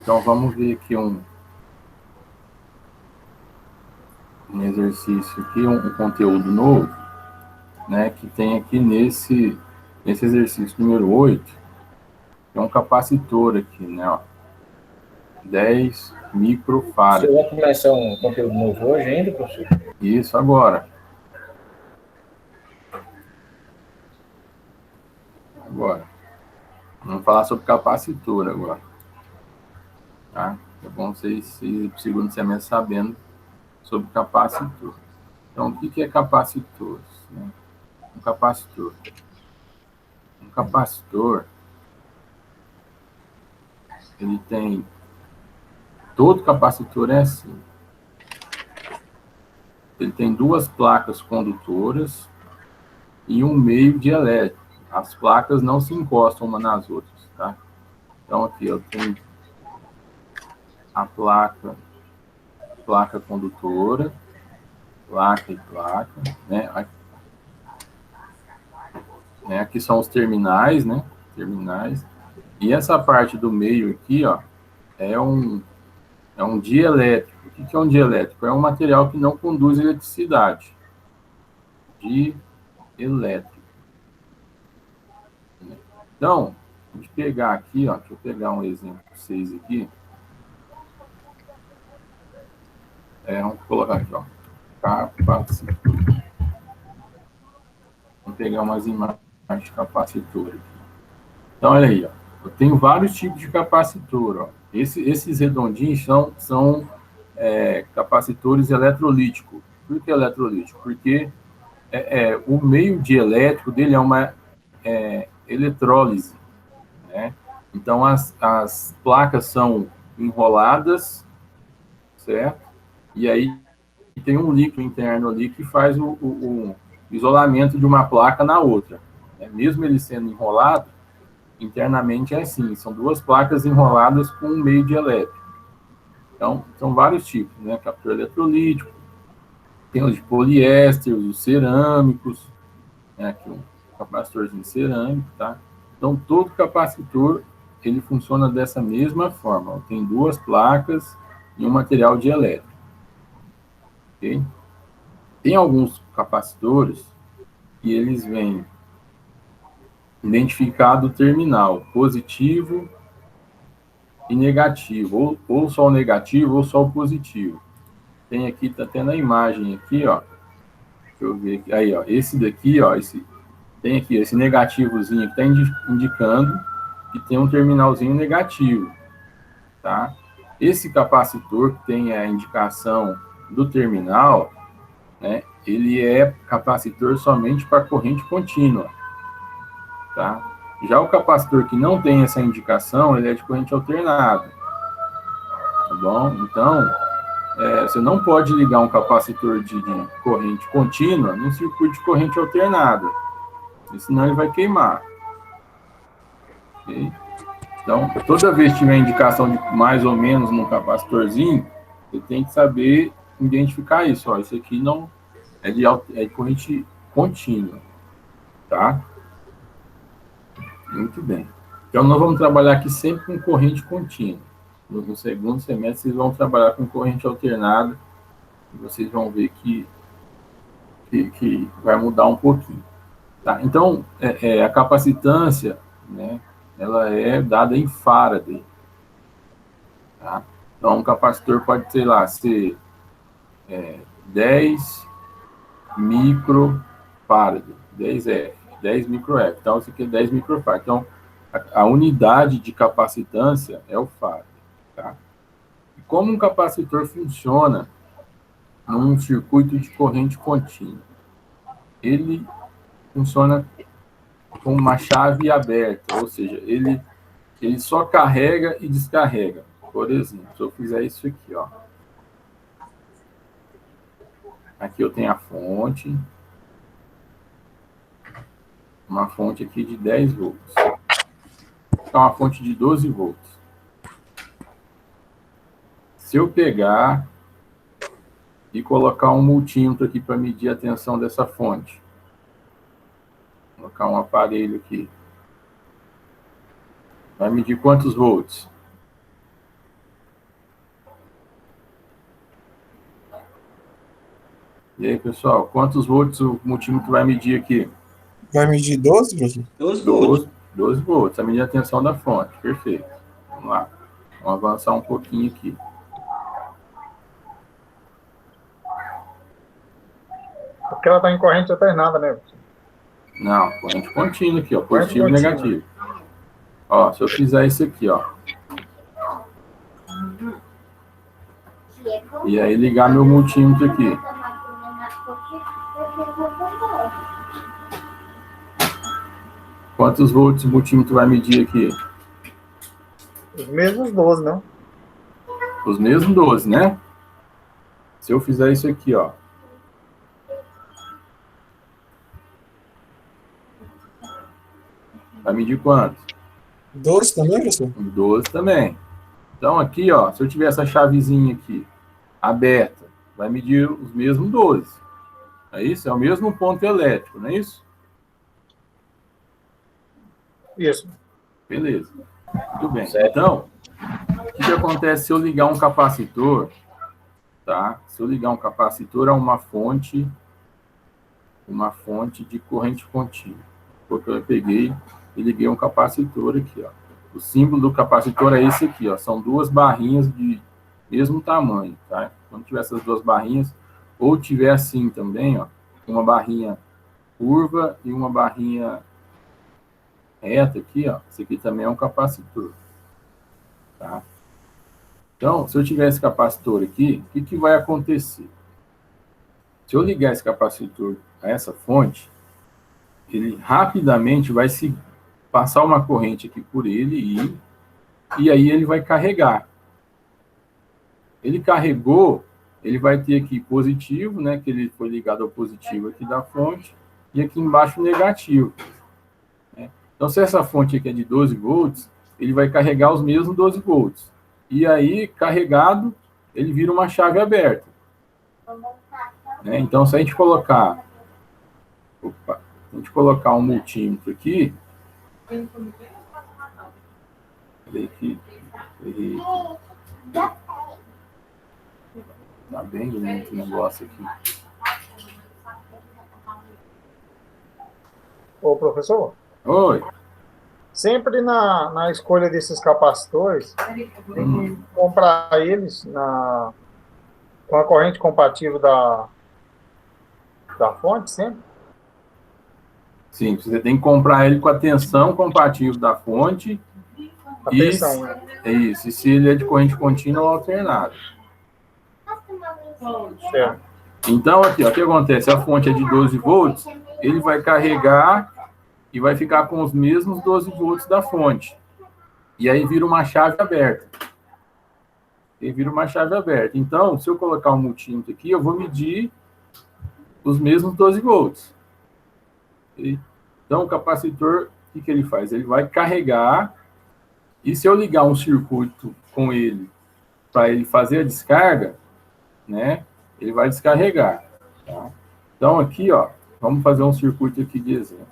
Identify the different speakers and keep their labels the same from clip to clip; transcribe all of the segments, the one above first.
Speaker 1: Então, vamos ver aqui um exercício aqui, um conteúdo novo, né, que tem aqui nesse exercício número 8, é um capacitor aqui, né, ó, 10
Speaker 2: Você
Speaker 1: microfarad.
Speaker 2: vai começar um conteúdo novo hoje ainda, professor?
Speaker 1: Isso agora. Vamos falar sobre capacitor agora. Tá? É bom vocês ir pro segundo semestre sabendo sobre capacitor. Então, o que é capacitor? Né? Um capacitor. Um capacitor, ele tem... Todo capacitor é assim. Ele tem duas placas condutoras e um meio dielétrico. As placas não se encostam uma nas outras, tá? Então, aqui eu tenho a placa condutora, placa e placa, né? Aqui são os terminais, né? Terminais. E essa parte do meio aqui, ó, é um dielétrico. O que é um dielétrico? É um material que não conduz eletricidade. Dielétrico. Então, a gente pegar aqui, ó, deixa eu pegar um exemplo para vocês aqui. Vamos colocar aqui, ó, capacitor. Vamos pegar umas imagens de capacitor aqui. Então, olha aí, ó, eu tenho vários tipos de capacitor, ó. Esses redondinhos são capacitores eletrolíticos. Por que eletrolítico? Porque o meio dielétrico dele é uma eletrólise, né? Então, as placas são enroladas, certo? E aí tem um líquido interno ali que faz o isolamento de uma placa na outra. Mesmo ele sendo enrolado, internamente é assim, são duas placas enroladas com um meio dielétrico. Então, são vários tipos, né? Captor eletrolítico, tem os de poliéster, os cerâmicos, né? Aqui um capacitorzinho cerâmico, tá? Então, todo capacitor, ele funciona dessa mesma forma. Ó. Tem duas placas e um material dielétrico. Ok? Tem alguns capacitores que eles vêm identificado o terminal positivo e negativo, ou só o negativo ou só o positivo. Tem aqui, tá tendo a imagem aqui, ó. Deixa eu ver aqui. Aí, ó, esse daqui, ó, tem aqui esse negativozinho que está indicando que tem um terminalzinho negativo, tá? Esse capacitor que tem a indicação do terminal, né, ele é capacitor somente para corrente contínua, tá? Já o capacitor que não tem essa indicação, ele é de corrente alternada, tá bom? Então, você não pode ligar um capacitor de corrente contínua num circuito de corrente alternada, senão ele vai queimar. Okay? Então, toda vez que tiver indicação de mais ou menos num capacitorzinho, você tem que saber identificar isso. Ó, isso aqui não é de corrente contínua, tá? Muito bem. Então, nós vamos trabalhar aqui sempre com corrente contínua. No segundo semestre, vocês vão trabalhar com corrente alternada e vocês vão ver que vai mudar um pouquinho. Tá? Então, a capacitância, né, ela é dada em Faraday. Tá? Então, um capacitor pode, sei lá, ser 10 microfarad, 10F, 10 microF. Então, isso aqui é 10 microfarad. Então, a unidade de capacitância é o farad. Tá? E como um capacitor funciona num circuito de corrente contínua? Ele funciona com uma chave aberta, ou seja, ele só carrega e descarrega. Por exemplo, se eu fizer isso aqui, ó. Aqui eu tenho a fonte, uma fonte aqui de 10 volts. Então, uma fonte de 12 volts. Se eu pegar e colocar um multímetro aqui para medir a tensão dessa fonte, colocar um aparelho aqui, vai medir quantos volts? E aí, pessoal, quantos volts o multímetro vai medir aqui?
Speaker 3: Vai medir 12, professor?
Speaker 4: 12 volts.
Speaker 1: 12 volts, a medir a tensão da fonte. Perfeito. Vamos lá. Vamos avançar um pouquinho aqui.
Speaker 5: Porque ela está em corrente alternada, né?
Speaker 1: Não, corrente contínua aqui, ó, positivo e negativo. Ó, se eu fizer isso aqui, ó. E aí ligar meu multímetro aqui. Quantos volts o multímetro vai medir aqui?
Speaker 5: Os mesmos 12, não?
Speaker 1: Os mesmos 12, né? Se eu fizer isso aqui, ó. Vai medir quanto?
Speaker 3: 12 também, professor?
Speaker 1: 12 também. Então aqui, ó, se eu tiver essa chavezinha aqui aberta, vai medir os mesmos 12. É isso? É o mesmo ponto elétrico, não é isso?
Speaker 5: Isso.
Speaker 1: Beleza. Muito bem.
Speaker 2: Certo.
Speaker 1: Então, o que acontece se eu ligar um capacitor, tá? Se eu ligar um capacitor a uma fonte de corrente contínua. Porque eu peguei e liguei um capacitor aqui, ó. O símbolo do capacitor é esse aqui, ó. São duas barrinhas de mesmo tamanho, tá? Quando tiver essas duas barrinhas, ou tiver assim também, ó, uma barrinha curva e uma barrinha reta aqui, ó. Esse aqui também é um capacitor, tá? Então, se eu tiver esse capacitor aqui, o que vai acontecer? Se eu ligar esse capacitor a essa fonte, ele rapidamente vai se passar uma corrente aqui por ele e aí ele vai carregar. Ele carregou, ele vai ter aqui positivo, né, que ele foi ligado ao positivo aqui da fonte, e aqui embaixo negativo. Né? Então, se essa fonte aqui é de 12 volts, ele vai carregar os mesmos 12 volts. E aí, carregado, ele vira uma chave aberta. Né? Então, se a gente colocar... Opa, se a gente colocar um multímetro aqui... Peraí que... Tá bem lento o negócio aqui.
Speaker 5: Ô, professor,
Speaker 1: Oi.
Speaker 5: sempre na escolha desses capacitores, comprar eles com a corrente compatível da fonte, sempre?
Speaker 1: Sim, você tem que comprar ele com a tensão compatível da fonte.
Speaker 5: A tensão, né?
Speaker 1: É isso. E se ele é de corrente contínua ou alternada.
Speaker 5: Certo.
Speaker 1: Então, aqui, ó, o que acontece? A fonte é de 12 volts, ele vai carregar e vai ficar com os mesmos 12 volts da fonte. E aí vira uma chave aberta. Então, se eu colocar um multímetro aqui, eu vou medir os mesmos 12 volts. Okay? Então, o capacitor, o que ele faz? Ele vai carregar, e se eu ligar um circuito com ele, para ele fazer a descarga, né, ele vai descarregar. Tá? Então, aqui, ó, vamos fazer um circuito aqui de exemplo.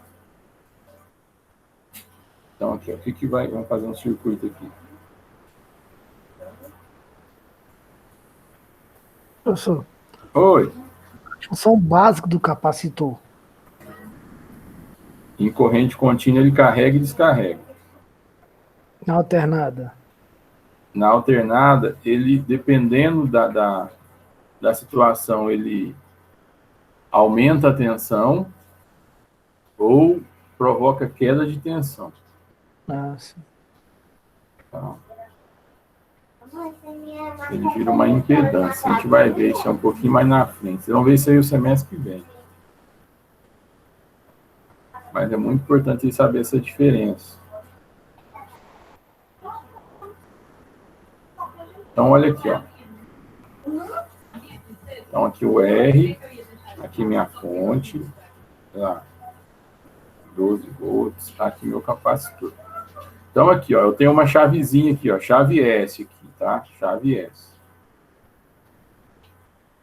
Speaker 1: Então, aqui, ó, vamos fazer um circuito aqui.
Speaker 6: Professor,
Speaker 1: Oi.
Speaker 6: a função básica do capacitor.
Speaker 1: Em corrente contínua, ele carrega e descarrega.
Speaker 6: Na alternada.
Speaker 1: Na alternada, ele, dependendo da situação, ele aumenta a tensão ou provoca queda de tensão.
Speaker 6: Ah, sim.
Speaker 1: Tá? Ele vira uma impedância. A gente vai ver isso um pouquinho mais na frente. Vocês vão ver isso aí o semestre que vem. Mas é muito importante saber essa diferença. Então, olha aqui, ó. Então, aqui o R, aqui minha fonte, lá, 12 volts, tá aqui meu capacitor. Então, aqui, ó, eu tenho uma chavezinha aqui, ó, chave S aqui, tá? Chave S.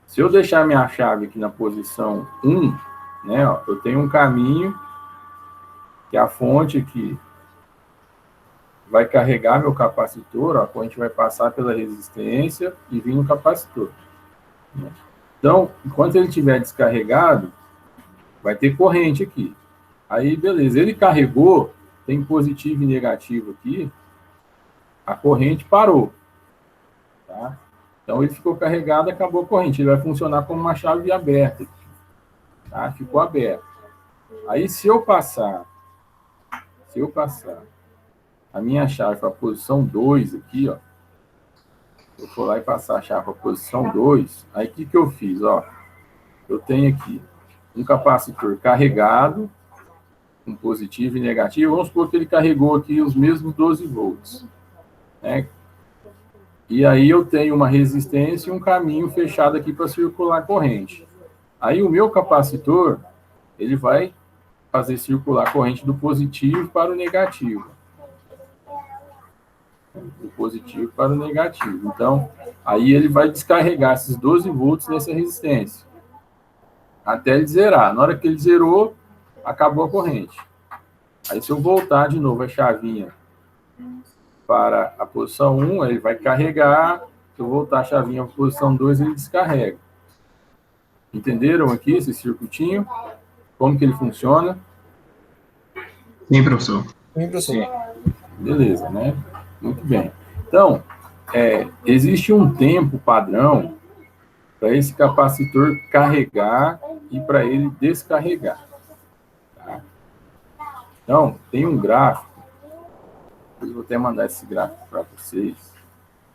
Speaker 1: Se eu deixar minha chave aqui na posição 1, né, ó, eu tenho um caminho que a fonte aqui vai carregar meu capacitor, ó, a corrente vai passar pela resistência e vir no capacitor. Né? Então, enquanto ele estiver descarregado, vai ter corrente aqui. Aí, beleza, ele carregou, tem positivo e negativo aqui, a corrente parou. Tá? Então, ele ficou carregado, acabou a corrente. Ele vai funcionar como uma chave aberta. Tá? Ficou aberto. Aí, se eu passar a minha chave para a posição 2 aqui, ó, eu for lá e passar a chave para a posição 2, aí o que eu fiz? Ó, eu tenho aqui um capacitor carregado, com positivo e negativo. Vamos supor que ele carregou aqui os mesmos 12 volts. Né? E aí eu tenho uma resistência e um caminho fechado aqui para circular a corrente. Aí o meu capacitor, ele vai fazer circular a corrente do positivo para o negativo. Do positivo para o negativo. Então, aí ele vai descarregar esses 12 volts nessa resistência. Até ele zerar. Na hora que ele zerou, acabou a corrente. Aí se eu voltar de novo a chavinha para a posição 1, ele vai carregar. Se eu voltar a chavinha para a posição 2, ele descarrega. Entenderam aqui esse circuitinho? Como que ele funciona?
Speaker 4: Sim, professor.
Speaker 3: Sim, professor.
Speaker 2: Sim.
Speaker 1: Beleza, né? Muito bem. Então, existe um tempo padrão para esse capacitor carregar e para ele descarregar. Tá? Então, tem um gráfico, eu vou até mandar esse gráfico para vocês,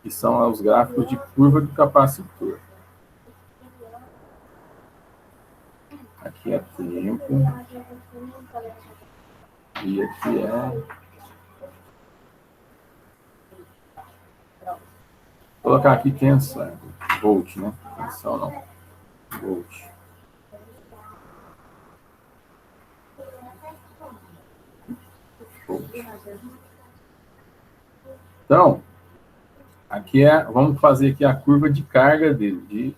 Speaker 1: que são os gráficos de curva do capacitor. Aqui é tempo, e aqui é... Vou colocar aqui tensão, volt, né? Tensão não, volt. Então, aqui vamos fazer aqui a curva de carga dele, de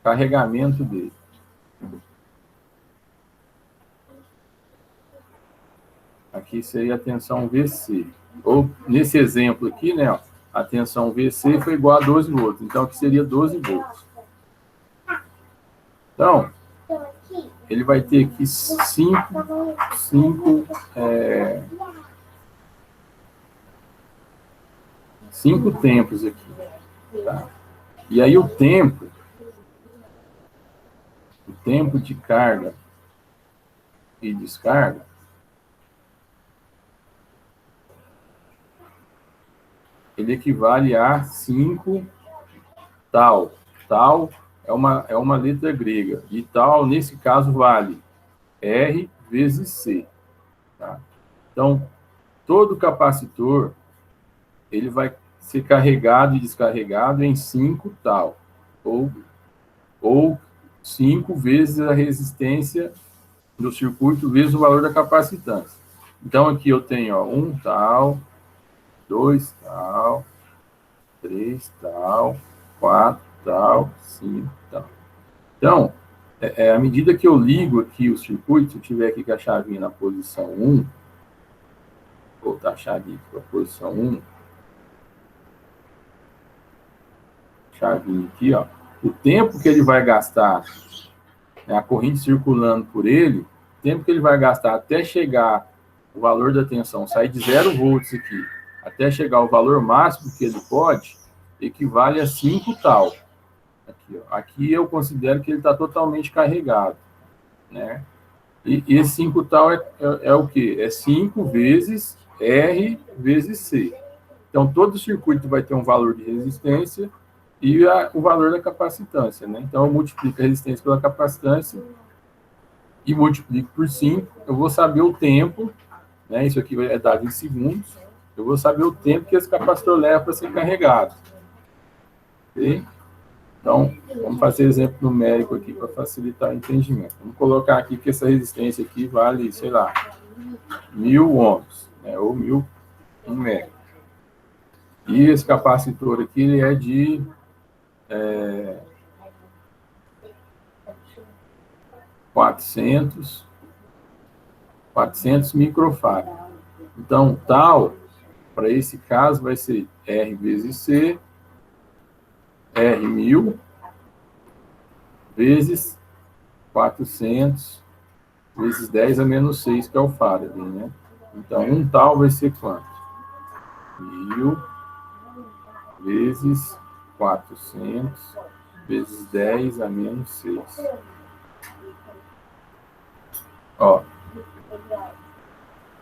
Speaker 1: carregamento dele. Aqui seria a tensão VC. Ou, nesse exemplo aqui, né, ó, a tensão VC foi igual a 12 volts. Então, aqui seria 12 volts. Então, ele vai ter aqui 5 tempos aqui. Tá? E aí o tempo de carga e descarga, ele equivale a 5 tal. Tal é uma letra grega. E tal, nesse caso, vale R vezes C. Tá? Então, todo capacitor, ele vai ser carregado e descarregado em 5 tal. Ou 5 vezes a resistência do circuito vezes o valor da capacitância. Então, aqui eu tenho 1 tal, 2 tal, 3 tal, 4 tal, 5 tal. Então, à medida que eu ligo aqui o circuito, se eu tiver aqui com a chavinha na posição 1, vou voltar a chavinha para a posição 1, chavinha aqui, ó, o tempo que ele vai gastar, né, a corrente circulando por ele, o tempo que ele vai gastar até chegar o valor da tensão, sair de 0 volts aqui, até chegar ao valor máximo que ele pode, equivale a 5 tal. Aqui, ó. Aqui eu considero que ele está totalmente carregado. Né? E esse 5 tal é o quê? É 5 vezes R vezes C. Então, todo circuito vai ter um valor de resistência e o valor da capacitância. Né? Então, eu multiplico a resistência pela capacitância e multiplico por 5. Eu vou saber o tempo, né? Isso aqui é dado em segundos. Eu vou saber o tempo que esse capacitor leva para ser carregado. Ok? Então, vamos fazer exemplo numérico aqui para facilitar o entendimento. Vamos colocar aqui que essa resistência aqui vale, sei lá, 1000 ohms, né? Ou 1000 mega. E esse capacitor aqui, ele é de 400 microfarad. Então, tal, para esse caso, vai ser R vezes C, R 1000, vezes 400 vezes 10 a menos 6, que é o Faraday, né? Então, 1 tal vai ser quanto? 1000 vezes 400 vezes 10 a menos 6. Ó,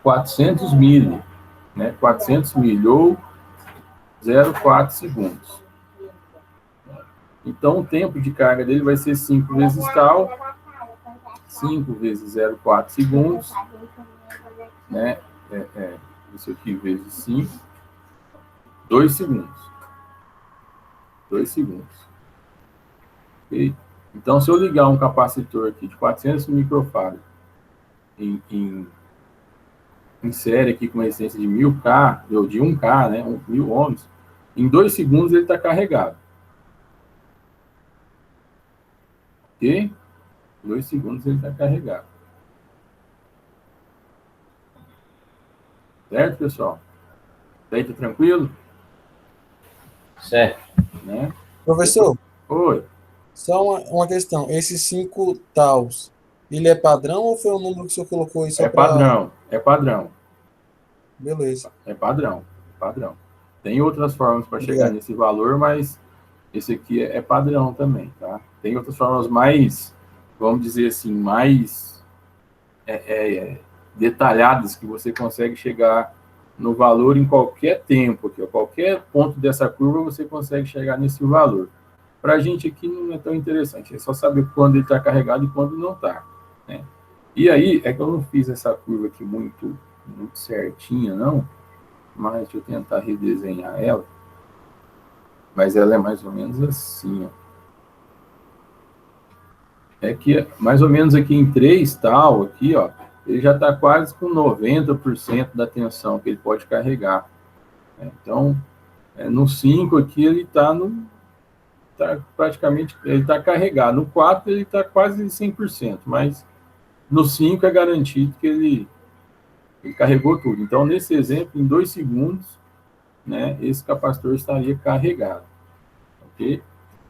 Speaker 1: 400 milho, né? 400 milho, ou 0,4 segundos. Então, o tempo de carga dele vai ser 5 vezes tal, 5 vezes 0,4 segundos, né? Isso aqui vezes 5, 2 segundos. 2 segundos. Okay? Então, se eu ligar um capacitor aqui de 400 microfarads em série aqui com uma resistência de 1000K, ou de 1K, né? 1000 ohms, em 2 segundos ele está carregado. Ok? Em 2 segundos ele está carregado. Certo, pessoal? Daí tá tranquilo?
Speaker 2: Certo.
Speaker 1: Né?
Speaker 3: Professor,
Speaker 1: Oi.
Speaker 3: só uma questão. Esses 5 taus, ele é padrão ou foi um número que o senhor colocou aí só
Speaker 1: É padrão, é padrão.
Speaker 3: Beleza.
Speaker 1: É padrão, padrão. Tem outras formas para chegar
Speaker 3: Obrigado.
Speaker 1: nesse valor, mas esse aqui é padrão também, tá? Tem outras formas mais, vamos dizer assim, mais detalhadas que você consegue chegar no valor em qualquer tempo aqui, ó, qualquer ponto dessa curva você consegue chegar nesse valor. Para a gente aqui não é tão interessante, é só saber quando ele está carregado e quando não está, né? E aí, é que eu não fiz essa curva aqui muito certinha, não, mas deixa eu tentar redesenhar ela. Mas ela é mais ou menos assim, ó. É que mais ou menos aqui em 3 tal, aqui, ó, ele já está quase com 90% da tensão que ele pode carregar. Então, no 5 aqui ele está praticamente, ele está carregado. No 4 ele está quase 100%, mas no 5 é garantido que ele carregou tudo. Então, nesse exemplo, em 2 segundos, né, esse capacitor estaria carregado. Ok?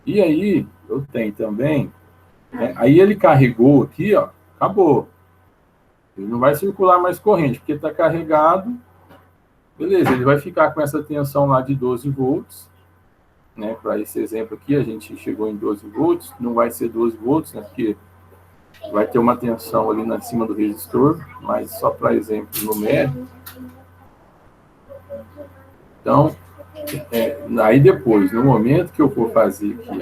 Speaker 1: E aí, eu tenho também, aí ele carregou aqui, ó, acabou. Ele não vai circular mais corrente, porque está carregado. Beleza, ele vai ficar com essa tensão lá de 12 volts, né? Para esse exemplo aqui, a gente chegou em 12 volts, não vai ser 12 volts, né? Porque vai ter uma tensão ali na cima do resistor, mas só para exemplo numérico. Então, aí depois, no momento que eu for fazer aqui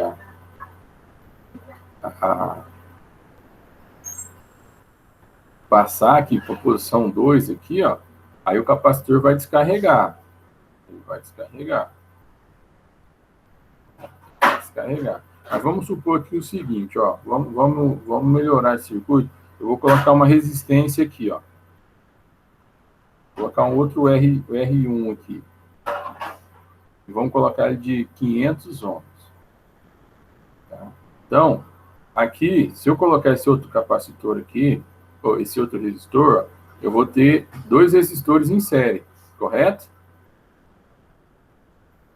Speaker 1: passar aqui para a posição 2 aqui, ó, aí o capacitor vai descarregar. Ele vai descarregar. Mas vamos supor aqui o seguinte, ó, vamos melhorar esse circuito. Eu vou colocar uma resistência aqui, ó. Vou colocar um outro R1 aqui. E vamos colocar ele de 500 ohms. Tá? Então, aqui, se eu colocar esse outro capacitor aqui, ou esse outro resistor, eu vou ter 2 resistores em série, correto?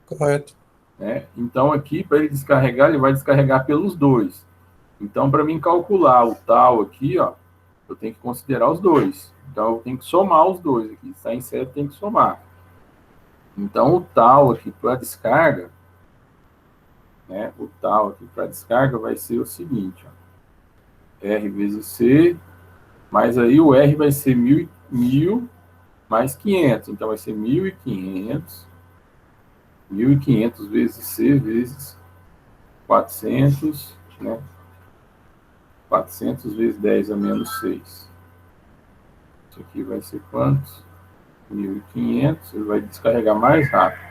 Speaker 3: Correto.
Speaker 1: Então, aqui, para ele descarregar, ele vai descarregar pelos 2. Então, para mim calcular o tal aqui, ó, eu tenho que considerar os 2. Então, eu tenho que somar os 2 aqui. Se está em série, tem que somar. Então, o tal aqui para descarga, né, o tal aqui para descarga vai ser o seguinte, ó, R vezes C, mas aí o R vai ser 1.000 mais 500. Então, vai ser 1.500. 1.500 vezes C vezes 400, né? 400 vezes 10 a menos 6. Isso aqui vai ser quantos? 1.500. Ele vai descarregar mais rápido.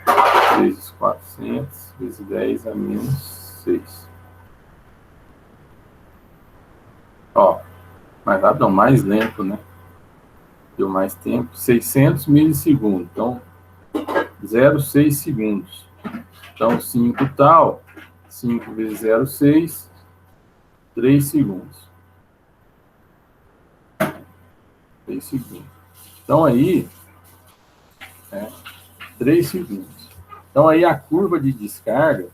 Speaker 1: Vezes 400 vezes 10 a menos 6. Ó, mais rápido não, mais lento, né? Deu mais tempo. 600 milissegundos. Então, 0,6 segundos. Então, 5 tal, 5 vezes 0,6, 3 segundos. 3 segundos. Então, aí, 3 segundos. Então, aí a curva de descarga,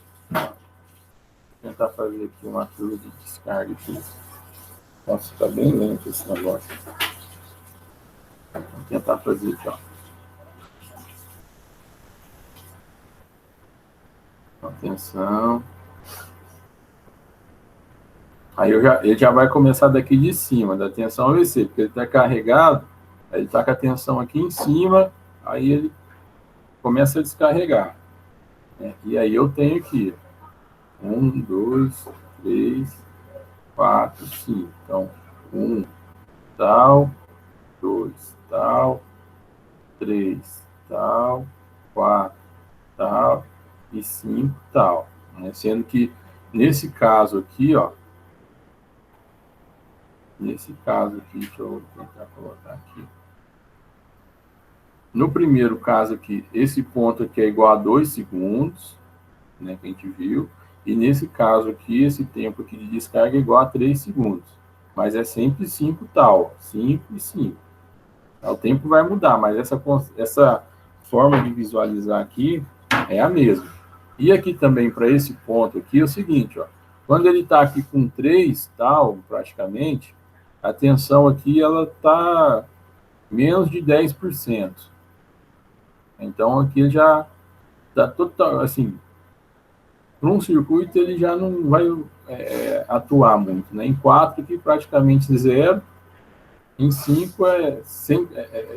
Speaker 1: tentar fazer aqui uma curva de descarga aqui. Nossa, está bem lento esse negócio. Vou tentar fazer aqui, ó. Atenção. Aí ele já vai começar daqui de cima, da tensão AVC, porque ele está carregado, aí ele está com a tensão aqui em cima, aí ele começa a descarregar. Né? E aí eu tenho aqui 1, 2, 3, 4, 5. Então, 1, tal, 2, tal, 3, tal, 4, tal, e 5, tal. Né? Sendo que, nesse caso aqui, ó, nesse caso aqui, deixa eu tentar colocar aqui. No primeiro caso aqui, esse ponto aqui é igual a 2 segundos, né, que a gente viu. E nesse caso aqui, esse tempo aqui de descarga é igual a 3 segundos. Mas é sempre 5 tal, 5 e 5. O tempo vai mudar, mas essa forma de visualizar aqui é a mesma. E aqui também, para esse ponto aqui, é o seguinte, ó. Quando ele está aqui com 3 tal, praticamente, a tensão aqui, ela está menos de 10%. Então, aqui já está total, assim, para um circuito, ele já não vai atuar muito, né? Em 4, aqui, praticamente zero. Em 5,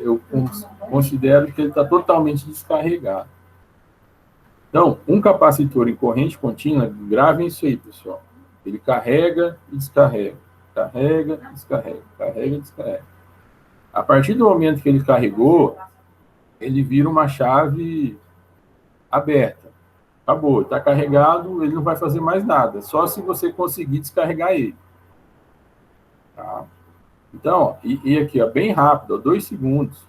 Speaker 1: eu considero que ele está totalmente descarregado. Então, um capacitor em corrente contínua, gravem isso aí, pessoal. Ele carrega e descarrega. Carrega, descarrega, carrega e descarrega. A partir do momento que ele carregou, ele vira uma chave aberta. Acabou, está carregado, ele não vai fazer mais nada. Só se você conseguir descarregar ele. Tá? Então, ó, e aqui, ó, bem rápido, ó, 2 segundos.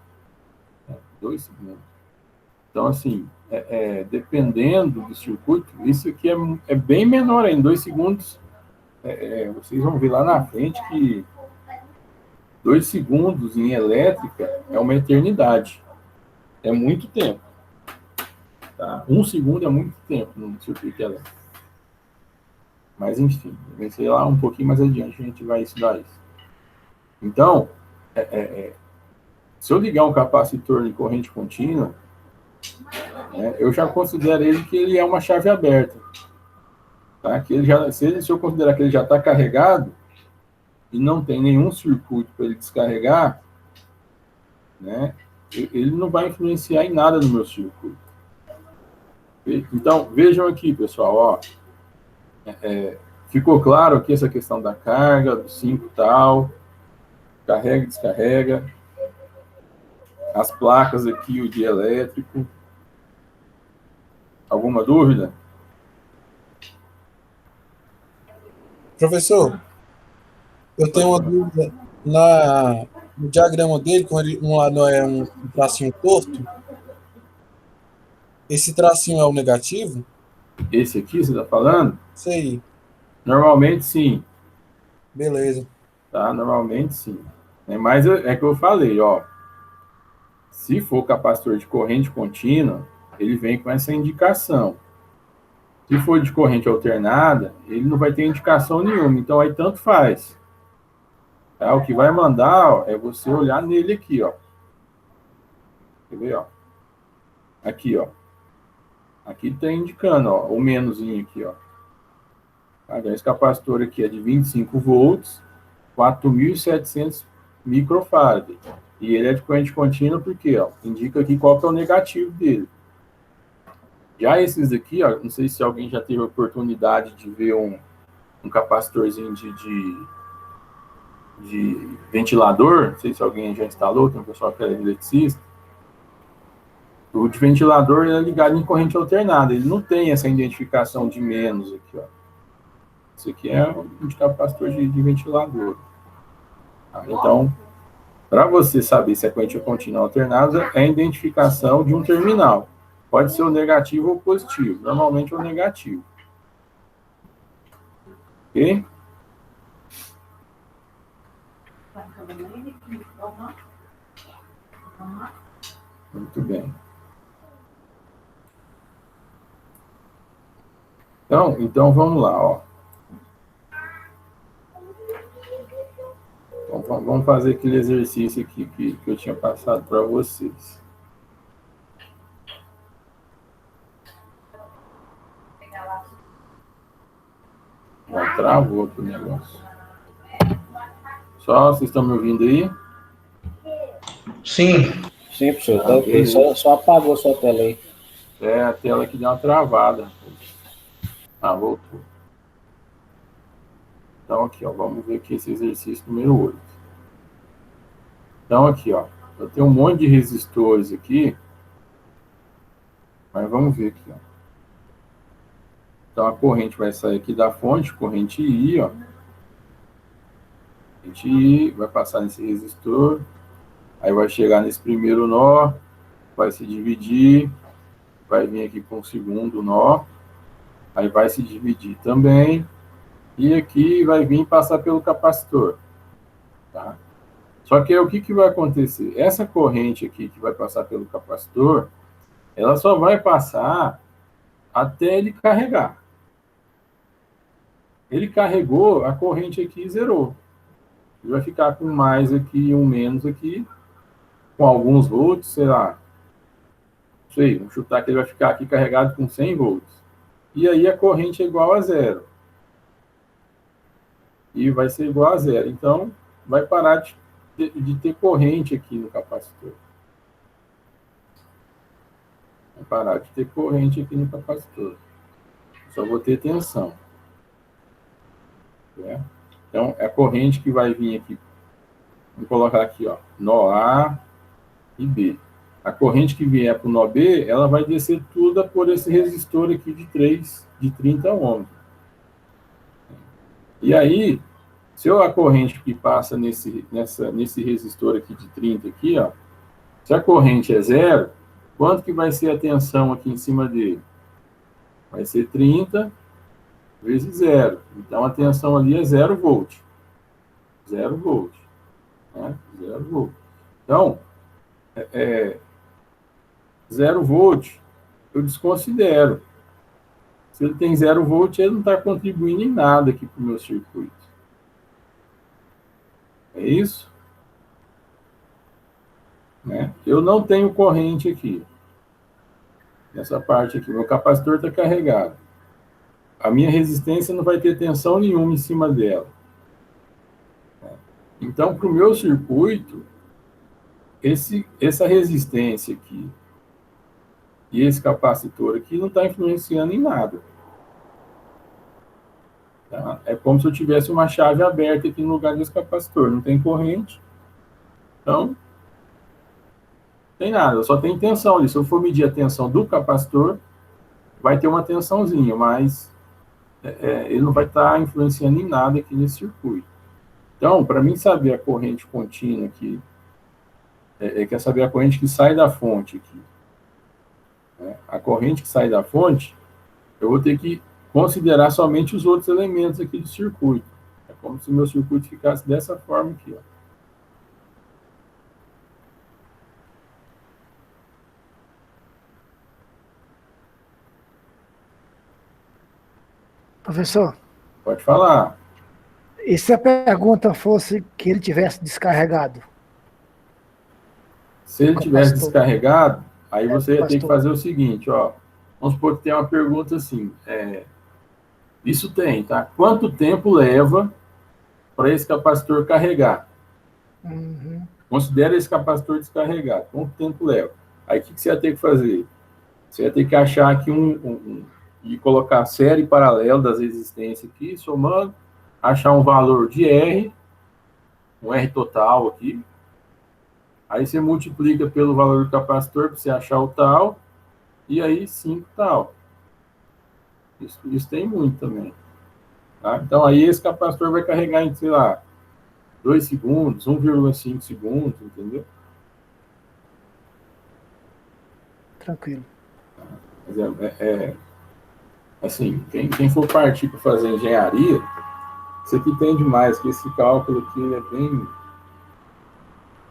Speaker 1: 2 segundos. Então, assim, dependendo do circuito, isso aqui é bem menor ainda. 2 segundos, vocês vão ver lá na frente que 2 segundos em elétrica é uma eternidade. É muito tempo. Tá? 1 segundo é muito tempo no circuito elétrico. Mas, enfim, vai ser lá um pouquinho mais adiante, a gente vai estudar isso. Então, se eu ligar um capacitor de corrente contínua, né, eu já considero ele que ele é uma chave aberta. Tá? Que se eu considerar que ele já está carregado e não tem nenhum circuito para ele descarregar, né, ele não vai influenciar em nada no meu circuito. Então, vejam aqui, pessoal, ó, ficou claro aqui essa questão da carga, do 5 tal, carrega e descarrega, as placas aqui, o dielétrico. Alguma dúvida?
Speaker 3: Professor, eu tenho uma dúvida. No diagrama dele, quando um lado é um tracinho torto, esse tracinho é o negativo?
Speaker 1: Esse aqui, você está falando?
Speaker 3: Isso aí.
Speaker 1: Normalmente, sim.
Speaker 3: Beleza.
Speaker 1: Tá? Normalmente, sim. Mas é que eu falei, ó. Se for capacitor de corrente contínua, ele vem com essa indicação. Se for de corrente alternada, ele não vai ter indicação nenhuma. Então, aí tanto faz. Tá? O que vai mandar, ó, é você olhar nele aqui, ó. Quer ver, ó? Aqui, ó. Aqui está indicando, ó, o menusinho aqui, ó. Esse capacitor aqui é de 25 volts, 4.700 microfarad. E ele é de corrente contínua porque, ó, indica aqui qual que é o negativo dele. Já esses aqui, ó, não sei se alguém já teve a oportunidade de ver um capacitorzinho de ventilador, não sei se alguém já instalou, tem um pessoal que é eletricista. O de ventilador é ligado em corrente alternada, ele não tem essa identificação de menos aqui, ó. Isso aqui é um capacitor de ventilador. Tá? Então, para você saber se é corrente contínua ou alternada, é a identificação de um terminal. Pode ser o negativo ou o positivo. Normalmente é o negativo. Ok? Muito bem. Então vamos lá, ó. vamos fazer aquele exercício aqui que eu tinha passado para vocês. Já travou aqui o negócio. Só, vocês estão me ouvindo aí?
Speaker 4: Sim.
Speaker 2: Sim, professor. Tá ok. Só apagou a sua tela aí.
Speaker 1: É, a tela que deu uma travada. Ah, voltou. Então, aqui, ó, vamos ver aqui esse exercício número 8. Então, aqui, ó, eu tenho um monte de resistores aqui, mas vamos ver aqui, ó. Então, a corrente vai sair aqui da fonte, corrente I, ó. Corrente I, vai passar nesse resistor, aí vai chegar nesse primeiro nó, vai se dividir, vai vir aqui para um segundo nó, aí vai se dividir também, e aqui vai vir passar pelo capacitor, tá? Só que o que vai acontecer? Essa corrente aqui que vai passar pelo capacitor, ela só vai passar até ele carregar. Ele carregou, a corrente aqui zerou. Ele vai ficar com mais aqui, um menos aqui, com alguns volts, sei lá. Não sei, vamos chutar que ele vai ficar aqui carregado com 100 volts. E aí a corrente é igual a zero. E vai ser igual a zero. Então, vai parar de ter corrente aqui no capacitor. Vai parar de ter corrente aqui no capacitor. Só vou ter tensão. É. Então, é a corrente que vai vir aqui. Vamos colocar aqui, ó, nó A e B. A corrente que vier para o nó B, ela vai descer toda por esse resistor aqui de 30 ohms. E aí, se a corrente que passa nesse resistor aqui de 30 aqui, ó, se a corrente é zero, quanto que vai ser a tensão aqui em cima dele? Vai ser 30 vezes zero. Então, a tensão ali é 0 volt. 0 volt. Né? 0 volt. Então, 0 volt, eu desconsidero. Se ele tem 0 volt, ele não está contribuindo em nada aqui para o meu circuito. É isso? Né? Eu não tenho corrente aqui. Nessa parte aqui. Meu capacitor está carregado. A minha resistência não vai ter tensão nenhuma em cima dela. Então, para o meu circuito, essa resistência aqui e esse capacitor aqui não está influenciando em nada. Tá? É como se eu tivesse uma chave aberta aqui no lugar desse capacitor. Não tem corrente. Então, não tem nada. Só tem tensão ali. Se eu for medir a tensão do capacitor, vai ter uma tensãozinha, mas ele não vai estar influenciando em nada aqui nesse circuito. Então, para mim saber a corrente contínua aqui, quer saber a corrente que sai da fonte aqui. A corrente que sai da fonte, eu vou ter que considerar somente os outros elementos aqui do circuito. É como se o meu circuito ficasse dessa forma aqui, ó.
Speaker 6: Professor,
Speaker 1: Pode falar.
Speaker 6: e se a pergunta fosse que ele tivesse descarregado?
Speaker 1: Se ele tivesse descarregado, aí você ia ter que
Speaker 6: Pastor.
Speaker 1: fazer o seguinte, ó. Vamos supor que tem uma pergunta assim, isso tem, tá? Quanto tempo leva para esse capacitor carregar?
Speaker 6: Uhum.
Speaker 1: Considera esse capacitor descarregado. Quanto tempo leva? Aí o que você ia ter que fazer? Você ia ter que achar aqui e colocar a série paralela das resistências aqui, somando, achar um valor de R, um R total aqui. Aí você multiplica pelo valor do capacitor para você achar o tal, e aí 5 tal. Isso tem muito também. Tá? Então aí esse capacitor vai carregar em, sei lá, 2 segundos, 1,5 segundos, entendeu?
Speaker 6: Tranquilo.
Speaker 1: Mas assim, quem for partir para fazer engenharia, isso aqui tem demais, que esse cálculo aqui é bem...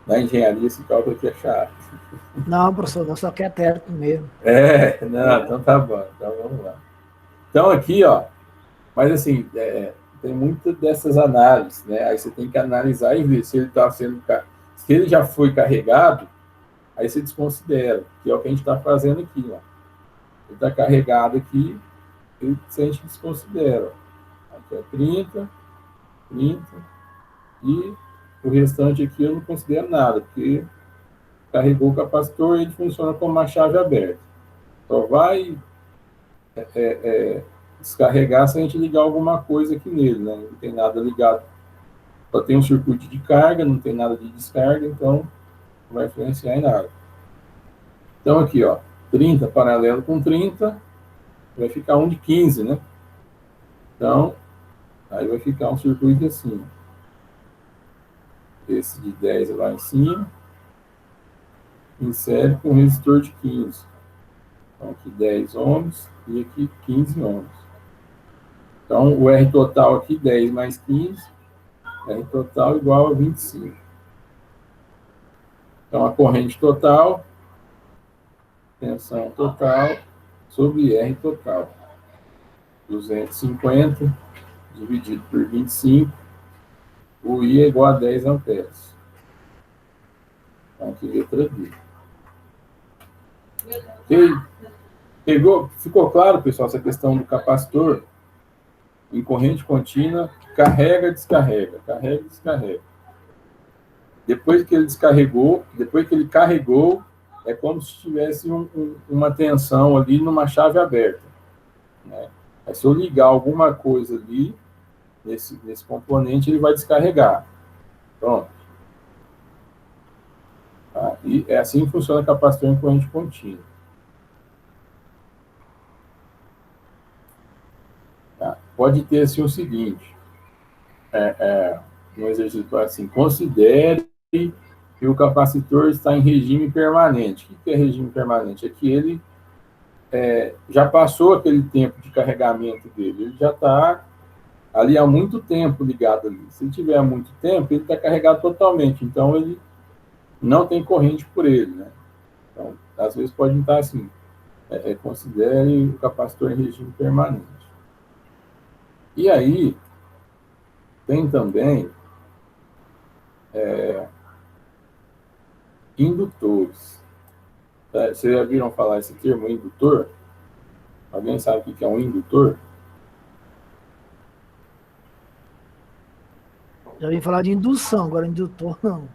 Speaker 1: Na engenharia, esse cálculo aqui é chato.
Speaker 6: Não, professor, não só quer teto mesmo.
Speaker 1: Não, então tá bom, então vamos lá. Então aqui, ó, mas assim, tem muitas dessas análises, né? Aí você tem que analisar e ver se ele está sendo, se ele já foi carregado, aí você desconsidera, que é o que a gente está fazendo aqui, ó. Ele está carregado aqui, a gente desconsidera. Aqui é 30, 30, e o restante aqui eu não considero nada, porque carregou o capacitor e ele funciona como uma chave aberta. Só vai descarregar se a gente ligar alguma coisa aqui nele, né? Não tem nada ligado. Só tem um circuito de carga, não tem nada de descarga, então não vai influenciar em nada. Então aqui, ó, 30 paralelo com 30, vai ficar um de 15, né? Então, aí vai ficar um circuito assim. Esse de 10 lá em cima, insere com resistor de 15. Então aqui 10 ohms e aqui 15 ohms. Então o R total aqui 10 mais 15, R total igual a 25. Então a corrente total, tensão total, sobre R total. 250 dividido por 25, o I é igual a 10 amperes. Então aqui letra D. Ok? Ficou claro, pessoal, essa questão do capacitor em corrente contínua, carrega, descarrega, carrega, descarrega. Depois que ele descarregou, depois que ele carregou, é como se tivesse uma tensão ali numa chave aberta, né? Aí, se eu ligar alguma coisa ali, nesse componente, ele vai descarregar. Pronto. Tá? E é assim que funciona o capacitor em corrente contínua. Tá? Pode ter assim o seguinte, no exercício assim, considere que o capacitor está em regime permanente. O que é regime permanente? É que ele já passou aquele tempo de carregamento dele, ele já está ali há muito tempo ligado ali. Se ele tiver muito tempo, ele está carregado totalmente, então ele não tem corrente por ele, né? Então, às vezes pode estar assim, considere o capacitor em regime permanente. E aí, tem também indutores. Vocês já viram falar esse termo, indutor? Alguém sabe o que é um indutor?
Speaker 6: Já vim falar de indução, agora indutor não.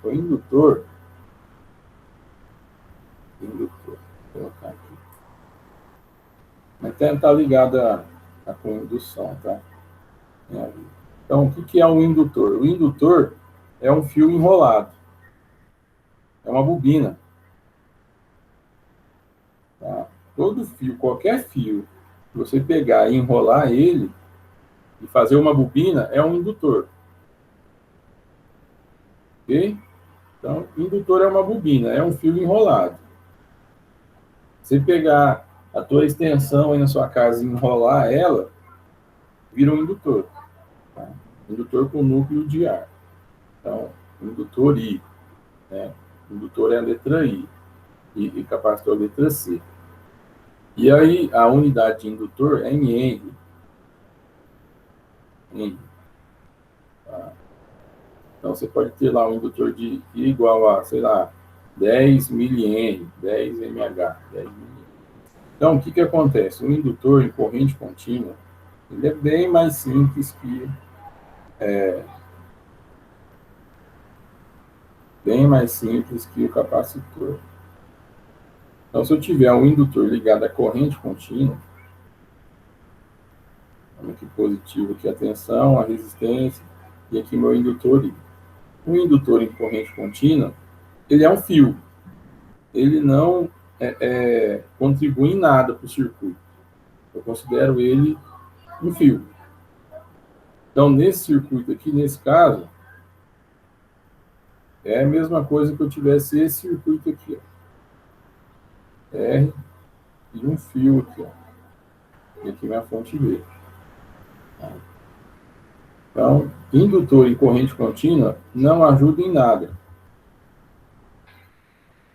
Speaker 1: O indutor, vou colocar aqui. Mas está ligado com indução, tá? Então, o que é um indutor? O indutor é um fio enrolado. É uma bobina. Tá? Todo fio, qualquer fio, que você pegar e enrolar ele e fazer uma bobina, é um indutor. Ok? Então, indutor é uma bobina, é um fio enrolado. Você pegar a tua extensão aí na sua casa e enrolar ela, vira um indutor. Tá? Indutor com núcleo de ar. Então, indutor I. Né? Indutor é a letra I. E capacitor é a letra C. E aí, a unidade de indutor é em Henry. Tá? Então, você pode ter lá um indutor de I igual a, sei lá, 10 mH, 10 mH. Então, o que acontece? O indutor em corrente contínua, ele é bem mais simples que o capacitor. Então, se eu tiver um indutor ligado à corrente contínua, aqui positivo, aqui a tensão, a resistência, e aqui meu indutor I. O indutor em corrente contínua, ele é um fio. Ele não contribui em nada para o circuito. Eu considero ele um fio. Então, nesse circuito aqui, nesse caso, é a mesma coisa que eu tivesse esse circuito aqui, ó. R e um fio aqui, ó. E aqui minha fonte V. Então, indutor em corrente contínua não ajuda em nada.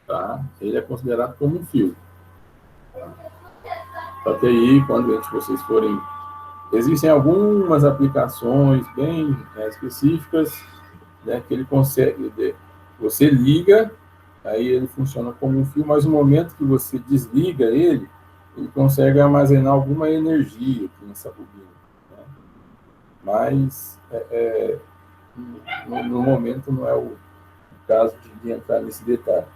Speaker 1: Tá? Ele é considerado como um fio. Só que aí, quando vocês forem Existem algumas aplicações bem específicas, né, que ele consegue, você liga, aí ele funciona como um fio, mas no momento que você desliga ele consegue armazenar alguma energia aqui nessa bobina, né? Mas no momento não é o caso de entrar nesse detalhe.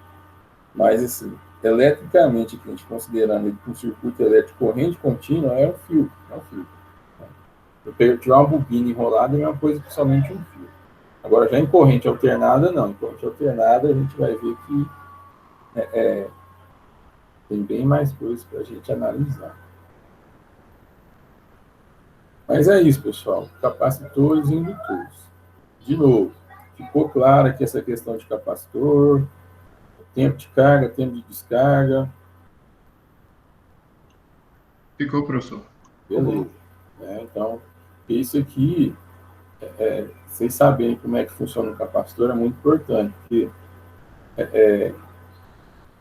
Speaker 1: Mas, assim, eletricamente, que a gente considerando ele um circuito elétrico corrente contínua, é um fio. É um fio. Eu tiver uma bobina enrolada é uma coisa que somente um fio. Agora, já em corrente alternada, não. Em corrente alternada, a gente vai ver que tem bem mais coisas para a gente analisar. Mas é isso, pessoal. Capacitores e indutores. De novo, ficou claro aqui essa questão de capacitor, tempo de carga, tempo de descarga.
Speaker 4: Ficou, professor.
Speaker 1: Beleza. Então, isso aqui, vocês saberem como é que funciona o capacitor é muito importante, porque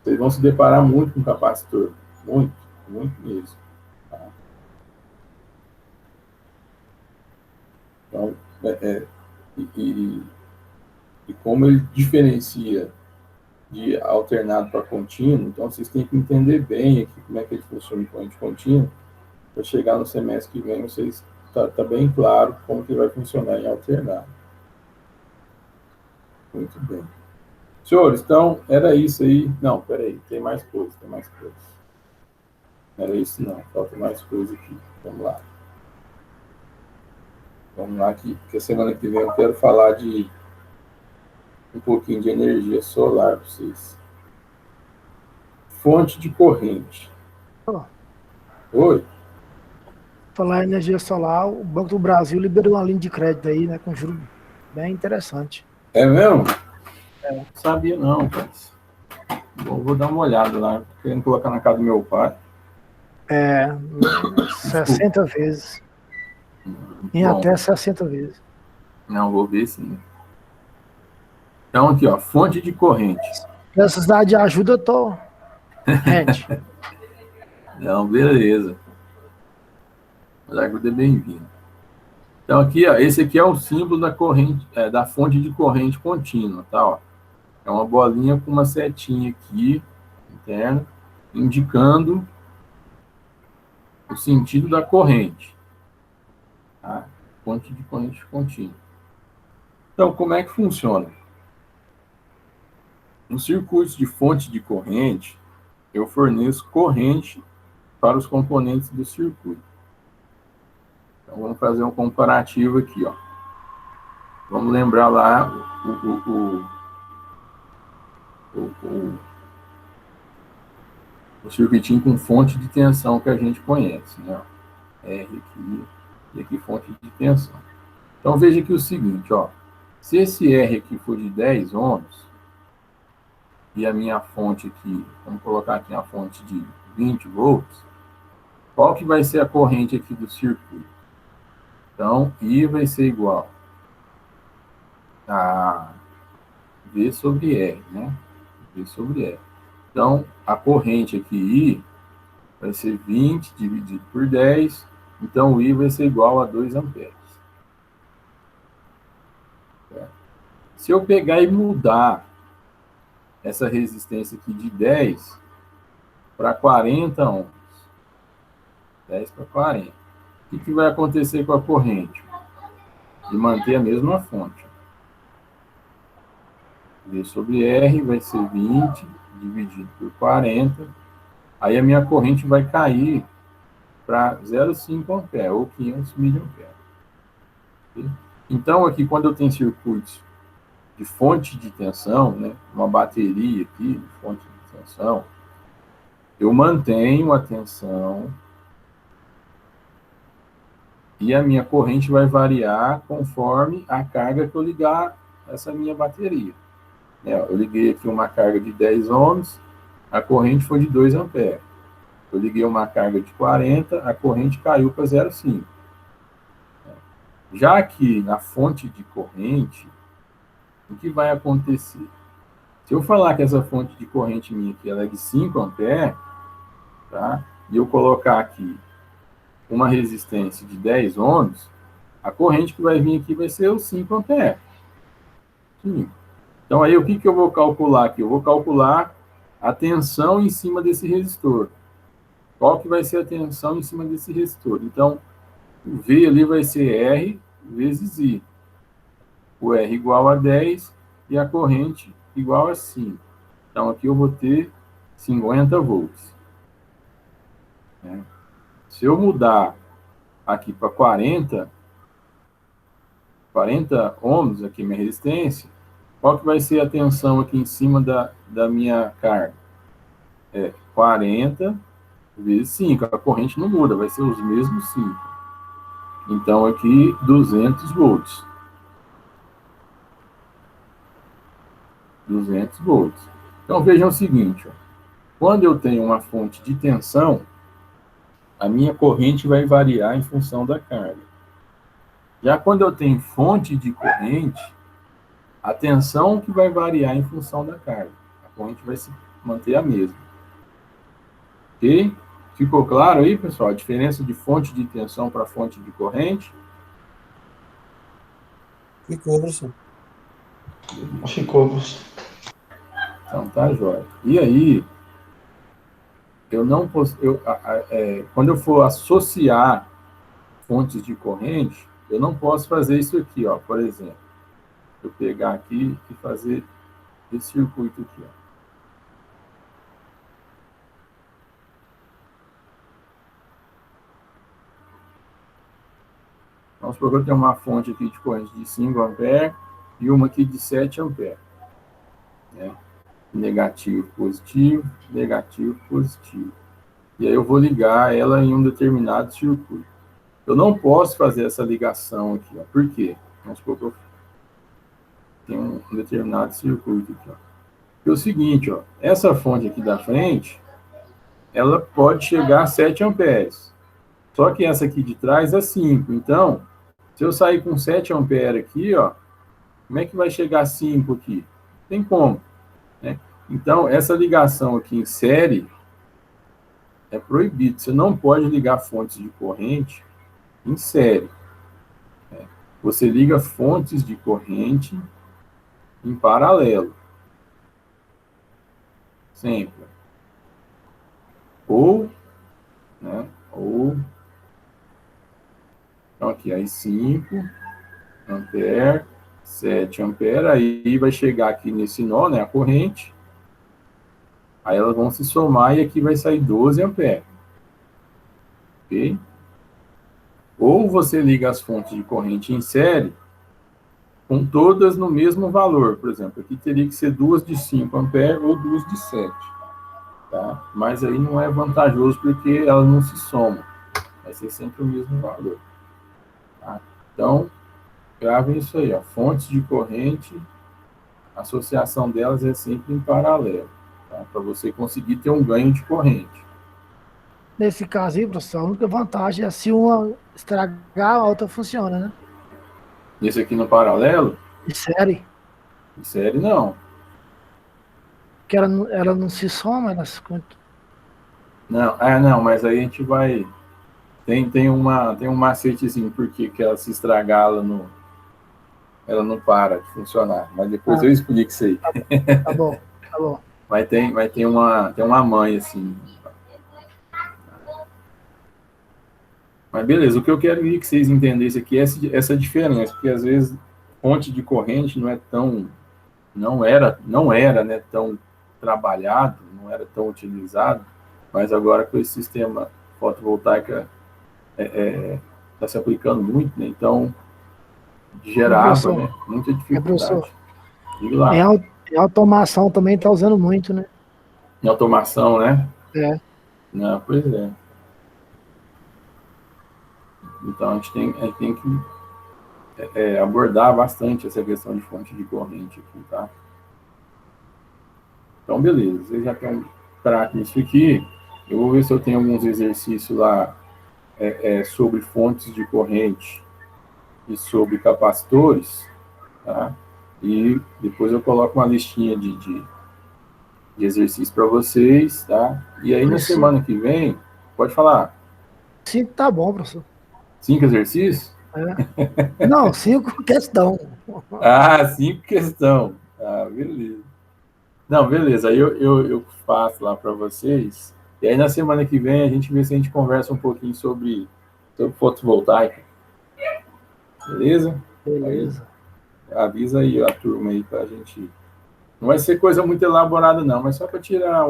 Speaker 1: vocês vão se deparar muito com capacitor. Muito, muito mesmo. Tá? Então, e como ele diferencia de alternado para contínuo, então vocês têm que entender bem aqui como é que ele funciona em corrente contínua, para chegar no semestre que vem, vocês tá bem claro como que vai funcionar em alternado. Muito bem. Senhores, então, era isso aí. Não, peraí, tem mais coisa. Não era isso não, falta mais coisa aqui. Vamos lá. Vamos lá aqui, porque a semana que vem eu quero falar de um pouquinho de energia solar para vocês. Fonte de corrente. Oi?
Speaker 6: Falar em energia solar, o Banco do Brasil liberou uma linha de crédito aí, né, com juros bem interessante.
Speaker 1: É mesmo? Não sabia não, mas vou dar uma olhada lá, querendo colocar na casa do meu pai.
Speaker 6: 60 vezes. Em
Speaker 1: Bom,
Speaker 6: até 60 vezes.
Speaker 1: não, vou ver sim. Então aqui, ó, fonte de corrente.
Speaker 6: Necessidade de ajuda, eu tô rente.
Speaker 1: Não, beleza. Mas ajuda é bem-vindo. Então aqui, ó, esse aqui é o símbolo da corrente, da fonte de corrente contínua, tá? Ó. É uma bolinha com uma setinha aqui, interna, indicando o sentido da corrente. Tá? Fonte de corrente contínua. Então, como é que funciona? Nos circuitos de fonte de corrente, eu forneço corrente para os componentes do circuito. Então, vamos fazer um comparativo aqui, ó. Vamos lembrar lá o circuitinho com fonte de tensão que a gente conhece, né? R aqui, e aqui fonte de tensão. Então, veja aqui o seguinte, ó. Se esse R aqui for de 10 ohms, e a minha fonte aqui, vamos colocar aqui a fonte de 20 volts, qual que vai ser a corrente aqui do circuito? Então, I vai ser igual a V sobre R, né? V sobre R. Então, a corrente aqui, I, vai ser 20 dividido por 10, então o I vai ser igual a 2 amperes. Se eu pegar e mudar essa resistência aqui de 10 para 40 ohms, 10 para 40, o que vai acontecer com a corrente? De manter a mesma fonte. V sobre R vai ser 20 dividido por 40, aí a minha corrente vai cair para 0,5 ampere, ou 500 miliamperes. Então, aqui, quando eu tenho circuitos de fonte de tensão, né, uma bateria aqui, de fonte de tensão, eu mantenho a tensão e a minha corrente vai variar conforme a carga que eu ligar essa minha bateria. Eu liguei aqui uma carga de 10 ohms, a corrente foi de 2 amperes. Eu liguei uma carga de 40, a corrente caiu para 0,5. Já que na fonte de corrente, o que vai acontecer? Se eu falar que essa fonte de corrente minha aqui ela é de 5 amperes, tá? E eu colocar aqui uma resistência de 10 ohms, a corrente que vai vir aqui vai ser os 5 amperes. Então, aí, o que eu vou calcular aqui? Eu vou calcular a tensão em cima desse resistor. Qual que vai ser a tensão em cima desse resistor? Então, o V ali vai ser R vezes I. O R igual a 10 e a corrente igual a 5. Então, aqui eu vou ter 50 volts. Se eu mudar aqui para 40 ohms, aqui minha resistência, qual que vai ser a tensão aqui em cima da minha carga? 40 vezes 5. A corrente não muda, vai ser os mesmos 5. Então, aqui, 200 volts. 200 volts. Então, vejam o seguinte, ó. Quando eu tenho uma fonte de tensão, a minha corrente vai variar em função da carga. Já quando eu tenho fonte de corrente, a tensão que vai variar em função da carga. A corrente vai se manter a mesma. Ok? Ficou claro aí, pessoal, a diferença de fonte de tensão para fonte de corrente?
Speaker 3: Ficou, professor.
Speaker 4: Ficou, professor.
Speaker 1: Então, tá, jóia. E aí, eu não posso, quando eu for associar fontes de corrente, eu não posso fazer isso aqui, ó, por exemplo. Eu pegar aqui e fazer esse circuito aqui, ó. Vamos supor que eu tenho uma fonte aqui de corrente de 5 amperes e uma aqui de 7 amperes. Né? Negativo, positivo, negativo, positivo. E aí eu vou ligar ela em um determinado circuito. Eu não posso fazer essa ligação aqui, ó. Por quê? Vamos supor que eu tenho um determinado circuito aqui, ó. É o seguinte, ó, essa fonte aqui da frente, ela pode chegar a 7 amperes. Só que essa aqui de trás é 5. Então, se eu sair com 7 amperes aqui, ó, como é que vai chegar a 5 aqui? Não tem como, né? Então, essa ligação aqui em série é proibido. Você não pode ligar fontes de corrente em série. Né? Você liga fontes de corrente em paralelo. Sempre. Ou, né? Ou, então aqui, aí 5 ampere, 7 ampere, aí vai chegar aqui nesse nó, né, a corrente, aí elas vão se somar e aqui vai sair 12 ampere. Ok? Ou você liga as fontes de corrente em série, com todas no mesmo valor, por exemplo, aqui teria que ser duas de 5 ampere ou duas de 7. Tá? Mas aí não é vantajoso porque elas não se somam. Vai ser sempre o mesmo valor. Tá? Então, gravem isso aí, ó. Fontes de corrente, a associação delas é sempre em paralelo, tá? Para você conseguir ter um ganho de corrente.
Speaker 6: Nesse caso aí, professor, a única vantagem é se uma estragar, a outra funciona, né?
Speaker 1: Esse aqui no paralelo,
Speaker 6: De série,
Speaker 1: em série não.
Speaker 6: que ela não se soma, elas...
Speaker 1: Não, mas aí a gente vai... Tem um macetezinho, porque que ela se estragar, ela não para de funcionar. Mas depois eu explico isso aí.
Speaker 6: Tá bom, tá bom.
Speaker 1: Mas tem uma mãe, assim. Mas beleza, o que eu quero que vocês entendessem aqui é essa diferença, porque às vezes fonte de corrente não era, né, tão trabalhado, não era tão utilizado, mas agora com esse sistema fotovoltaico está se aplicando muito, né, então gerava, né, muita dificuldade. Diga lá.
Speaker 6: Em automação também está usando muito, né?
Speaker 1: Em automação, né?
Speaker 6: É.
Speaker 1: Não, pois é. Então a gente tem que abordar bastante essa questão de fonte de corrente aqui, tá? Então, beleza. Vocês já estão craque nisso aqui. Eu vou ver se eu tenho alguns exercícios lá sobre fontes de corrente e sobre capacitores, tá? E depois eu coloco uma listinha de exercícios para vocês, tá? E aí na semana que vem, pode falar.
Speaker 6: 5 tá bom, professor.
Speaker 1: 5 exercícios?
Speaker 6: É. Não, 5 questão.
Speaker 1: Ah, 5 questão. Ah, beleza. Não, beleza. Aí eu faço lá para vocês. E aí na semana que vem a gente vê se a gente conversa um pouquinho sobre fotovoltaica. Beleza?
Speaker 6: Beleza.
Speaker 1: Aí, avisa aí a turma aí pra gente. Não vai ser coisa muito elaborada, não, mas só para tirar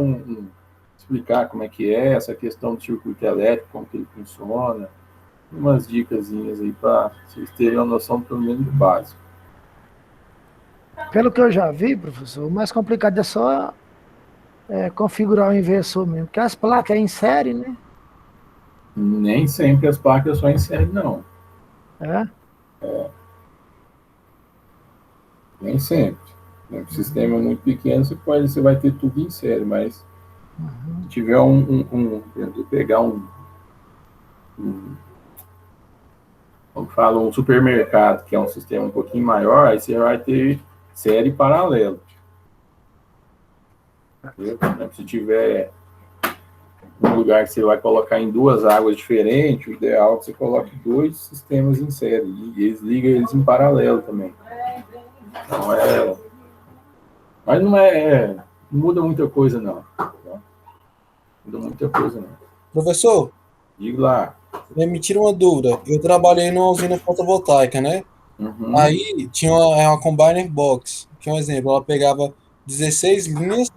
Speaker 1: explicar como é que é essa questão do circuito elétrico, como que ele funciona, umas dicasinhas aí para vocês terem uma noção pelo menos do básico.
Speaker 6: Pelo que eu já vi, professor, o mais complicado é só configurar o inversor mesmo, porque as placas é em série, né?
Speaker 1: Nem sempre as placas só em série, não.
Speaker 6: É?
Speaker 1: Nem sempre. Um sistema muito pequeno, você vai ter tudo em série, mas se tiver pegar como fala, um supermercado, que é um sistema um pouquinho maior, aí você vai ter série paralelo. Entendeu? Se tiver um lugar que você vai colocar em 2 águas diferentes, o ideal é que você coloque 2 sistemas em série, e eles ligam eles em paralelo também. Então mas não muda muita coisa, não. Tá? Muda muita coisa, não.
Speaker 3: Professor,
Speaker 1: Diga lá.
Speaker 3: me tira uma dúvida. Eu trabalhei numa usina fotovoltaica, né?
Speaker 1: Uhum.
Speaker 3: Aí tinha uma combiner box, que é um exemplo, ela pegava 16 linhas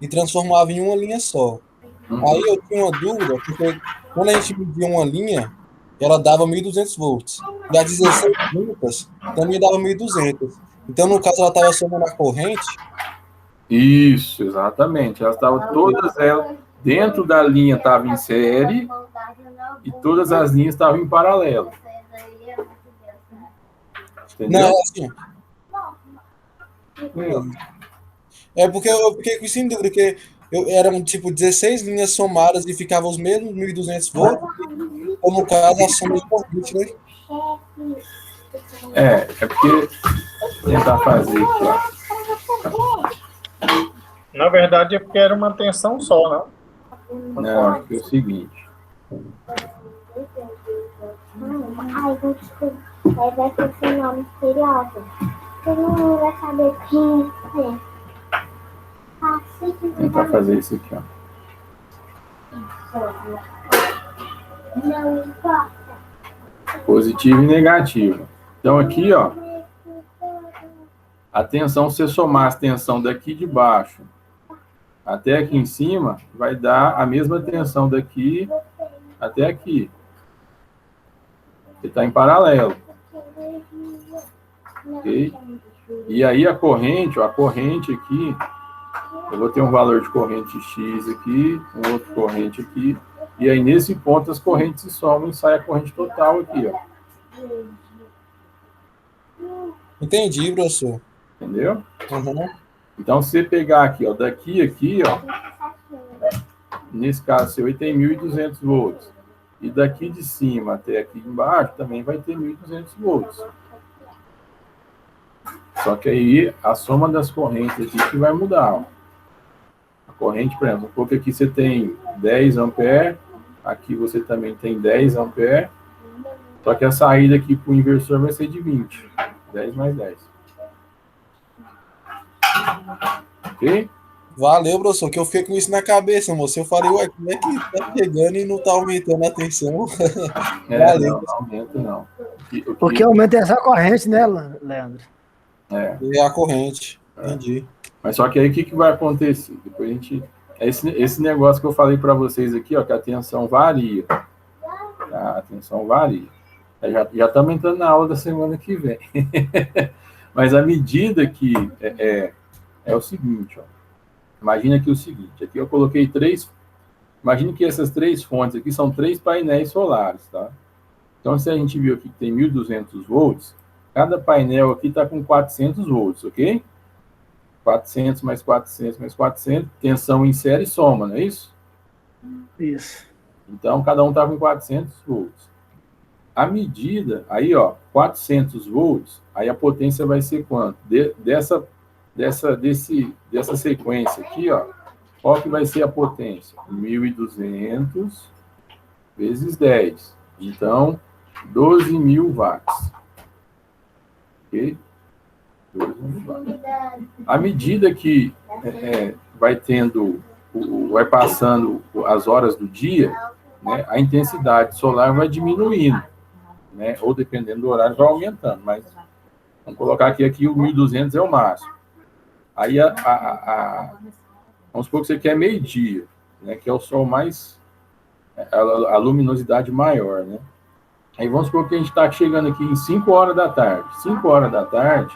Speaker 3: e transformava em uma linha só. Aí eu tinha uma dúvida, porque quando a gente media uma linha, ela dava 1.200 volts. E as 16 juntas também dava 1.200. Então, no caso, ela estava somando a corrente.
Speaker 1: Isso, exatamente. Todas elas dentro da linha estavam em série e todas as linhas estavam em paralelo. Entendeu?
Speaker 3: Não, assim. É porque eu fiquei com isso em dúvida, porque eram tipo 16 linhas somadas e ficavam os mesmos 1.200 volts, ou no caso a soma de corrente, né?
Speaker 1: É porque tentar fazer aqui, ó.
Speaker 5: Na verdade é porque era uma tensão só, não?
Speaker 1: Não, acho que é o seguinte.
Speaker 7: Ai, desculpa. Aí vai ser seu nome misterioso. Todo mundo vai saber quem é.
Speaker 1: Tentar fazer isso aqui, ó.
Speaker 7: Não importa.
Speaker 1: Positivo e negativo. Então aqui, ó, a tensão, se você somar a tensão daqui de baixo até aqui em cima, vai dar a mesma tensão daqui até aqui. Ele está em paralelo. Ok? E aí a corrente aqui, eu vou ter um valor de corrente X aqui, um outro corrente aqui, e aí nesse ponto as correntes se somam e sai a corrente total aqui, ó.
Speaker 3: Entendi, professor.
Speaker 1: Entendeu?
Speaker 3: Uhum.
Speaker 1: Então, se você pegar aqui, ó, daqui aqui, ó, nesse caso seu, aí tem 1.200 volts. E daqui de cima até aqui embaixo também vai ter 1.200 volts. Só que aí a soma das correntes aqui que vai mudar, ó. A corrente, por exemplo, porque aqui você tem 10 amperes, aqui você também tem 10 amperes, só que a saída aqui para o inversor vai ser de 20. 10 mais 10. Ok?
Speaker 3: Valeu, professor, que eu fiquei com isso na cabeça, moço. Eu falei, ué, como é que tá chegando e não tá aumentando a tensão?
Speaker 1: Valeu. Não aumenta, não.
Speaker 6: Porque aumenta essa corrente, né, Leandro?
Speaker 3: É a corrente, entendi.
Speaker 1: Mas só que aí o que vai acontecer? Depois a gente. Esse negócio que eu falei para vocês aqui, ó, que a tensão varia. Tá? A tensão varia. Já estamos entrando na aula da semana que vem. Mas a medida que é o seguinte, ó. Imagina aqui o seguinte, aqui eu coloquei 3. Imagina que essas 3 fontes aqui são 3 painéis solares, tá? Então, se a gente viu aqui que tem 1.200 volts, cada painel aqui está com 400 volts, ok? 400 mais 400 mais 400, tensão em série soma, não é isso?
Speaker 6: Isso.
Speaker 1: Então, cada um está com 400 volts. A medida, aí, ó, 400 volts, aí a potência vai ser quanto? Dessa sequência aqui, ó, qual que vai ser a potência? 1.200 vezes 10. Então, 12.000 watts. Ok? 12.000 watts. À medida que vai passando as horas do dia, né, a intensidade solar vai diminuindo, né, ou dependendo do horário vai aumentando, mas vamos colocar aqui o 1.200 é o máximo. Aí vamos supor que você quer meio-dia, né, que é o sol mais, a luminosidade maior, né? Aí vamos supor que a gente está chegando aqui em 5 horas da tarde. 5 horas da tarde,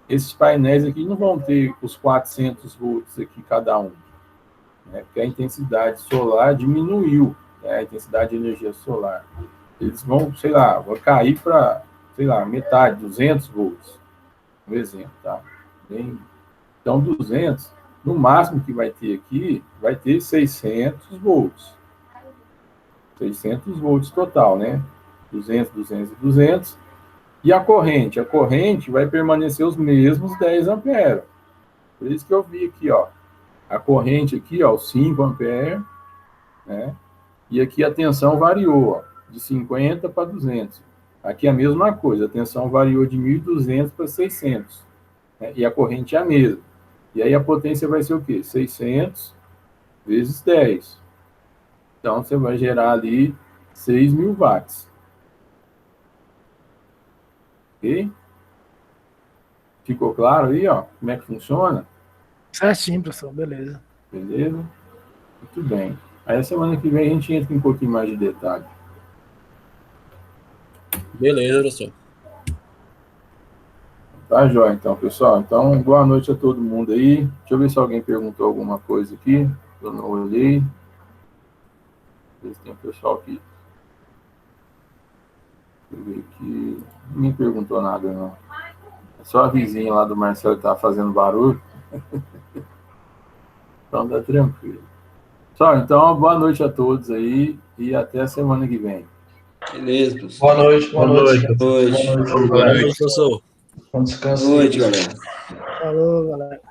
Speaker 1: esses painéis aqui não vão ter os 400 volts aqui cada um, né? Porque a intensidade solar diminuiu, né? A intensidade de energia solar. Eles vão, sei lá, vão cair para, sei lá, metade, 200 volts. Um exemplo, tá? Então, 200, no máximo que vai ter aqui, vai ter 600 volts. 600 volts total, né? 200, 200 e 200. E a corrente? A corrente vai permanecer os mesmos 10 amperes. Por isso que eu vi aqui, ó. A corrente aqui, ó, 5 amperes, né? E aqui a tensão variou, ó, de 50 para 200. Aqui a mesma coisa, a tensão variou de 1.200 para 600. Né? E a corrente é a mesma. E aí a potência vai ser o quê? 600 vezes 10. Então, você vai gerar ali 6.000 watts. Ok? Ficou claro aí, ó, como é que funciona?
Speaker 6: Certinho, professor, beleza.
Speaker 1: Beleza? Muito bem. Aí a semana que vem a gente entra em um pouquinho mais de detalhe.
Speaker 3: Beleza, professor.
Speaker 1: Tá, joia, então, pessoal. Então, boa noite a todo mundo aí. Deixa eu ver se alguém perguntou alguma coisa aqui. Eu não olhei. Ver se tem um pessoal aqui. Deixa eu ver aqui. Ninguém perguntou nada, não. É só a vizinha lá do Marcelo que tá fazendo barulho. Então, tá tranquilo. Só, então, boa noite a todos aí e até a semana que vem.
Speaker 8: Beleza, professor.
Speaker 4: Boa noite, boa noite.
Speaker 8: Boa noite.
Speaker 3: Boa noite, professor.
Speaker 4: Bom descanso.
Speaker 8: Boa noite, galera.
Speaker 6: Falou, galera.